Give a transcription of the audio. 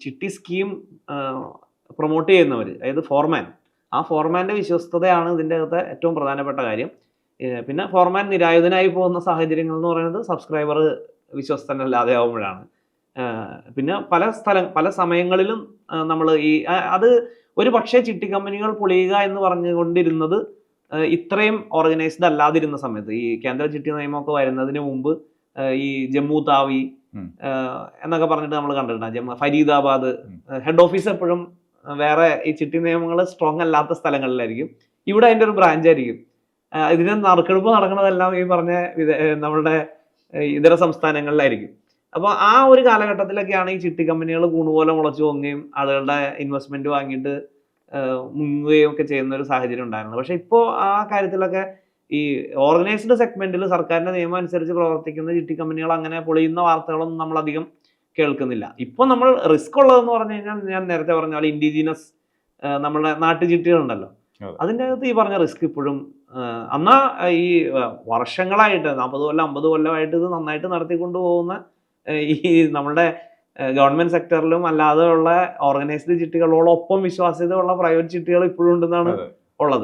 ചിട്ടി scheme promote ചെയ്യുന്നവർ, അതായത് ഫോർമാൻ, ആ ഫോർമാൻ്റെ വിശ്വസ്തതയാണ് ഇതിൻ്റെ അകത്തെ ഏറ്റവും പ്രധാനപ്പെട്ട കാര്യം. പിന്നെ ഫോർമാൻ നിരായുധനായി പോകുന്ന സാഹചര്യങ്ങൾ എന്ന് പറയുന്നത് സബ്സ്ക്രൈബർ വിശ്വസ്തനല്ലാതെ ആവുമ്പോഴാണ്. പിന്നെ പല സമയങ്ങളിലും നമ്മൾ അത് ഒരു പക്ഷേ ചിട്ടി കമ്പനികൾ പൊളിയുക എന്ന് പറഞ്ഞുകൊണ്ടിരുന്നത് ഇത്രയും ഓർഗനൈസ്ഡ് അല്ലാതിരുന്ന സമയത്ത്, ഈ കേന്ദ്ര ചിട്ടി നിയമമൊക്കെ വരുന്നതിന് മുമ്പ് ഈ ജമ്മു താവി എന്നൊക്കെ പറഞ്ഞിട്ട് നമ്മൾ കണ്ടിട്ടുണ്ട്. ഫരീദാബാദ് ഹെഡ് ഓഫീസ് എപ്പോഴും വേറെ ഈ ചിട്ടി നിയമങ്ങൾ സ്ട്രോങ് അല്ലാത്ത സ്ഥലങ്ങളിലായിരിക്കും. ഇവിടെ അതിൻ്റെ ഒരു ബ്രാഞ്ച് ആയിരിക്കും. ഇതിന് നറുക്കെടുപ്പ് നടക്കുന്നതെല്ലാം ഈ പറഞ്ഞ നമ്മളുടെ ഇതര സംസ്ഥാനങ്ങളിലായിരിക്കും. അപ്പോൾ ആ ഒരു കാലഘട്ടത്തിലൊക്കെയാണ് ഈ ചിട്ടി കമ്പനികൾ കൂണുപോലെ മുളച്ചു പൊങ്ങുകയും ആളുകളുടെ ഇൻവെസ്റ്റ്മെന്റ് വാങ്ങിയിട്ട് മുങ്ങുകയും ഒക്കെ ചെയ്യുന്ന ഒരു സാഹചര്യം ഉണ്ടായിരുന്നത്. പക്ഷെ ഇപ്പോൾ ആ കാര്യത്തിലൊക്കെ ഈ ഓർഗനൈസ്ഡ് സെഗ്മെന്റിൽ സർക്കാരിന്റെ നിയമം അനുസരിച്ച് പ്രവർത്തിക്കുന്ന ചിട്ടി കമ്പനികൾ അങ്ങനെ പൊളിയുന്ന വാർത്തകളൊന്നും നമ്മൾ അധികം കേൾക്കുന്നില്ല. ഇപ്പോൾ നമ്മൾ റിസ്ക് ഉള്ളതെന്ന് പറഞ്ഞു കഴിഞ്ഞാൽ, ഞാൻ നേരത്തെ പറഞ്ഞ പോലെ ഇൻഡിജീനസ് നമ്മുടെ നാട്ടുചിട്ടികളുണ്ടല്ലോ, അതിൻ്റെ അകത്ത് ഈ പറഞ്ഞ റിസ്ക് ഇപ്പോഴും എന്നാ ഈ വർഷങ്ങളായിട്ട് 40 കൊല്ലം 50 കൊല്ലമായിട്ട് ഇത് നന്നായിട്ട് നടത്തിക്കൊണ്ടു പോകുന്ന ഈ നമ്മുടെ ഗവൺമെന്റ് സെക്ടറിലും അല്ലാതെ ഉള്ള ഓർഗനൈസ്ഡ് ചിട്ടികളോടൊപ്പം വിശ്വാസ്യത ഉള്ള പ്രൈവറ്റ് ചിട്ടികൾ ഇപ്പോഴും ഉണ്ടെന്നാണ്